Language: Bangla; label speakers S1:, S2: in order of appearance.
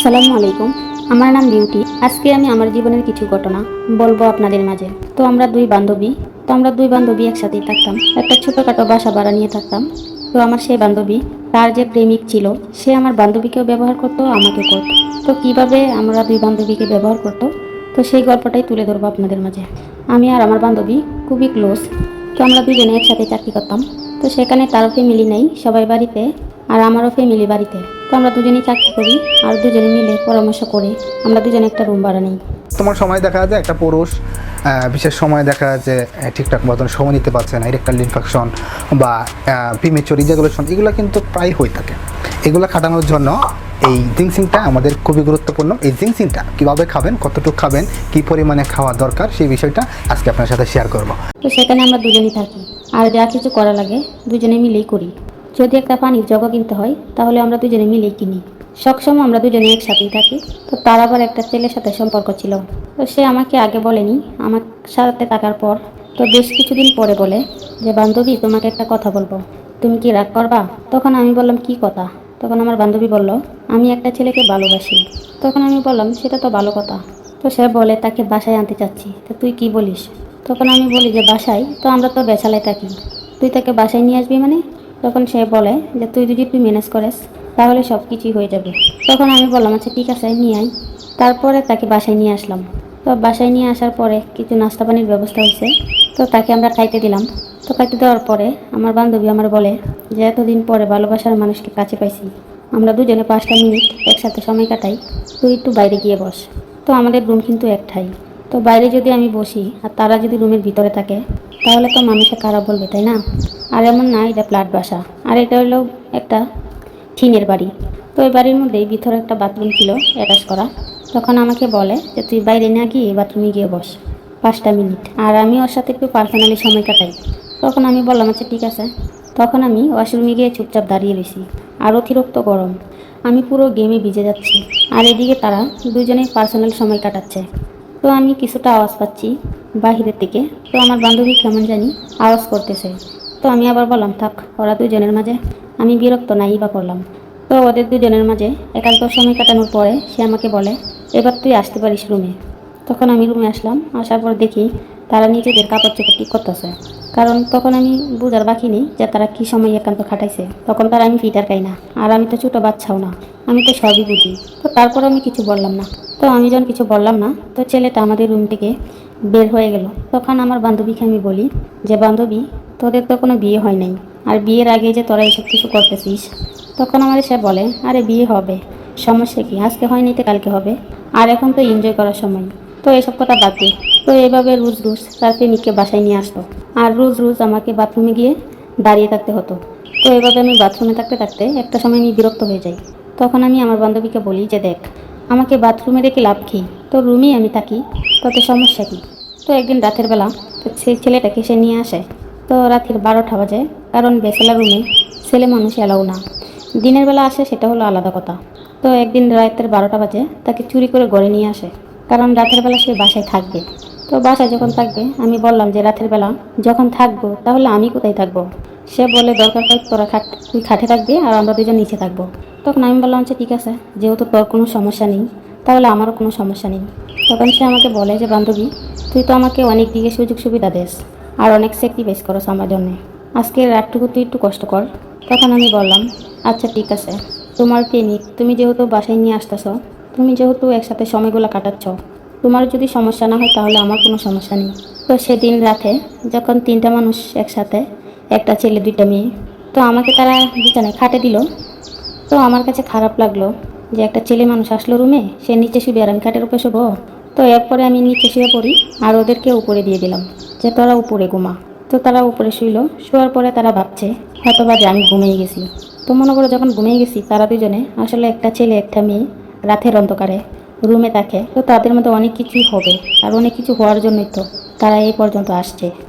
S1: আসসালামু আলাইকুম। আমার নাম বিউটি। আজকে আমি আমার জীবনের কিছু ঘটনা বলবো আপনাদের মাঝে। আমরা দুই বান্ধবী একসাথেই থাকতাম। একটা ছোটখাটো বাসা ভাড়া নিয়ে থাকতাম। তো আমার সেই বান্ধবী, তার যে প্রেমিক ছিল, সে আমার বান্ধবীকেও ব্যবহার করতো, আমাকে করতো। তো কিভাবে আমরা দুই বান্ধবীকে ব্যবহার করতো, তো সেই গল্পটাই তুলে ধরবো আপনাদের মাঝে। আমি আর আমার বান্ধবী খুবই ক্লোজ। তো আমরা দুজনে একসাথে চাকরি করতাম। তো সেখানে তারও ফ্যামিলি নেই, সবাই বাড়িতে, আর আমারও ফ্যামিলি বাড়িতে। তো আমরা দুজনেই চাকরি করি, আর দুজনে মিলে পরামর্শ করে আমরা দুজনে একটা রুম ভাড়া নিই।
S2: তোমার সময় দেখা যায় একটা পুরুষ বিশেষ সময় দেখা যায় যে ঠিকঠাক মতন সময় নিতে পারছে না, ইরেকটাইল ইনফেকশন বা প্রিমেচুর ইজাকুলেশন, এগুলো কিন্তু প্রায় হয়ে থাকে। এগুলো কাটানোর জন্য এই জিংসিংটা আমাদের খুবই গুরুত্বপূর্ণ। এই জিংসিংটা কীভাবে খাবেন, কতটুকু খাবেন, কী পরিমাণে খাওয়া দরকার, সেই বিষয়টা আজকে আপনার সাথে শেয়ার করব।
S1: তো সেখানে আমরা দুজনেই থাকি, আর যা কিছু করা লাগে দুজনে মিলেই করি। যদি একটা পানির জগও কিনতে হয়, তাহলে আমরা দুজনে মিলেই কিনি। সবসময় আমরা দুজনে একসাথেই থাকি। তো তার আবার একটা ছেলের সাথে সম্পর্ক ছিল। তো সে আমাকে আগে বলেনি, আমার সাথে থাকার পর তো বেশ কিছুদিন পরে বলে যে, বান্ধবী, তোমাকে একটা কথা বলবো, তুমি কি রাগ করবা? তখন আমি বললাম, কি কথা? তখন আমার বান্ধবী বলল, আমি একটা ছেলেকে ভালোবাসি। তখন আমি বললাম, সেটা তো ভালো কথা। তো সে বলে, তাকে বাসায় আনতে চাচ্ছি, তো তুই কি বলিস? তখন আমি বলি যে, বাসায় তো আমরা তো বেচালায় থাকি, তুই তাকে বাসায় নিয়ে আসবি মানে? তখন সে বলে যে, তুই ম্যানেজ করিস তাহলে সব কিছুই হয়ে যাবে। তখন আমি বললাম, আচ্ছা ঠিক আছে, নিয়ে আয়। তারপরে তাকে বাসায় নিয়ে আসলাম। তো বাসায় নিয়ে আসার পরে কিছু নাস্তা পানির ব্যবস্থা হয়েছে। তো তাকে আমরা খাইতে দিলাম। তো খাইতে দেওয়ার পরে আমার বান্ধবী আমার বলে যে, এতদিন পরে ভালোবাসার মানুষকে কাছে পাইছি, আমরা দুজনে 5টা মিনিট একসাথে সময় কাটাই, তুই একটু বাইরে গিয়ে বস। তো আমাদের রুম কিন্তু একটাই। তো বাইরে যদি আমি বসি আর তারা যদি রুমের ভিতরে থাকে, তাহলে তো মানুষে খারাপ বলবে, তাই না? আর এমন না, এটা ফ্ল্যাট বাসা, আর এটা হলো একটা টিনের বাড়ি। তো ওই বাড়ির মধ্যেই ভিতরে একটা বাথরুম ছিল, অ্যাটাচ করা। তখন আমাকে বলে যে, তুই বাইরে না গিয়ে বাথরুমে গিয়ে বস 5টা মিনিট, আর আমি ওর সাথে একটু পার্সোনালি সময় কাটাই। তখন আমি বললাম, আচ্ছা ঠিক আছে। তখন আমি ওয়াশরুমে গিয়ে চুপচাপ দাঁড়িয়ে রয়েছি। আর অতিরিক্ত গরম, আমি পুরো গেমে ভিজে যাচ্ছি, আর এদিকে তারা দুজনেই পার্সোনাল সময় কাটাচ্ছে। তো আমি কিছুটা আওয়াজ পাচ্ছি বাহিরের দিকে। তো আমার বান্ধবী কেমন জানি আওয়াজ করতেছে। তো আমি আবার বললাম, থাক, ওরা দুজনের মাঝে আমি বিরক্ত নাই বা করলাম। তো ওদের দুজনের মাঝে একান্ত সময় কাটানোর পরে সে আমাকে বলে, এবার তুই আসতে পারিস রুমে। তখন আমি রুমে আসলাম। আসার পর দেখি তারা নিজেদের কাপড় চোপড় ঠিক করতেছে। কারণ তখন আমি বুঝার বাকি নেই যে তারা কি সময় একান্ত খাটাইছে। তখন তারা আমি ফিটার খাই না, আর আমি তো ছোটো বাচ্চাও না, আমি তো সবই বুঝি। তো তারপর আমি কিছু বললাম না। তো আমি যখন কিছু বললাম না, তো ছেলেটা আমাদের রুম থেকে বের হয়ে গেল। তখন আমার বান্ধবীকে আমি বলি যে, বান্ধবী, তোদের তো কোনো বিয়ে হয় নাই, আর বিয়ের আগে যে তোরা এইসব কিছু করতেছিস। তখন আমার সে বলে, আরে বিয়ে হবে, সমস্যা কি, আজকে হয়নি তো কালকে হবে, আর এখন তো এনজয় করার সময়, তো এসব কথা বাদ দে। তো এইভাবে রোজ রোজ তার প্রেমিককে বাসায় নিয়ে আসতো, আর রোজ রোজ আমাকে বাথরুমে গিয়ে দাঁড়িয়ে থাকতে হতো। তো এভাবে আমি বাথরুমে থাকতে থাকতে একটা সময় আমি বিরক্ত হয়ে যাই। তখন আমি আমার বান্ধবীকে বলি যে, দেখ, আমাকে বাথরুমে রেখে লাভ কি, তো রুমেই আমি থাকি, তাতে সমস্যা কি? তো একদিন রাতের বেলা তো সেই ছেলেটাকে সে নিয়ে আসে। তো রাতের 12টা বাজে, কারণ বেসেলা রুমে ছেলে মানুষ এলাও না। দিনের বেলা আসে, সেটা হলো আলাদা কথা। তো একদিন রাতের 12টা বাজে তাকে চুরি করে ঘরে নিয়ে আসে, কারণ রাতের বেলা সে বাসায় থাকবে। তো বাসায় যখন থাকবে, আমি বললাম যে, রাতের বেলা যখন থাকবো তাহলে আমি কোথায় থাকবো? সে বলে, দরকার হয় তুই খাটে থাকবি আর আমরা দুজন নিচে থাকবো। তখন আমি বললাম যে, ঠিক আছে, যেহেতু তোর কোনো সমস্যা নেই, তাহলে আমারও কোনো সমস্যা নেই। তখন সে আমাকে বলে যে, বান্ধবী, তুই তো আমাকে অনেক দিকে সুযোগ সুবিধা দেস, আর অনেক স্যাক্রিফাইস করস আমার জন্যে, আজকের রাতটুকু তুই একটু কষ্ট কর। তখন আমি বললাম, আচ্ছা ঠিক আছে, তোমার প্রেমিক তুমি যেহেতু বাসায় নিয়ে আসতেছ, তুমি যেহেতু একসাথে সময়গুলো কাটাচ্ছ, তোমার যদি সমস্যা না হয় তাহলে আমার কোনো সমস্যা নেই। তো সেদিন রাতে যখন 3টা মানুষ একসাথে, একটা ছেলে 2টা মেয়ে, তো আমাকে তারা বিছানায় খাটে দিল। তো আমার কাছে খারাপ লাগলো যে একটা ছেলে মানুষ আসলো রুমে, সে নিচে শুবে আর আমি খাটের উপরে শুবো। তো এরপরে আমি নিচে শুয়ে পড়ি, আর ওদেরকে উপরে দিয়ে দিলাম যে, তোরা উপরে ঘুমা। তো তারা উপরে শুইলো। শোয়ার পরে তারা ভাবছে হয়তোবা যে আমি ঘুমিয়ে গেছি। তো মনে করো যখন ঘুমিয়ে গেছি, তারা দুজনে আসলে একটা ছেলে একটা মেয়ে রাতের অন্ধকারে রুমে থাকে। তো তাদের মধ্যে অনেক কিছুই হবে, আর অনেক কিছু হওয়ার জন্যই তো তারা এই পর্যন্ত আসছে।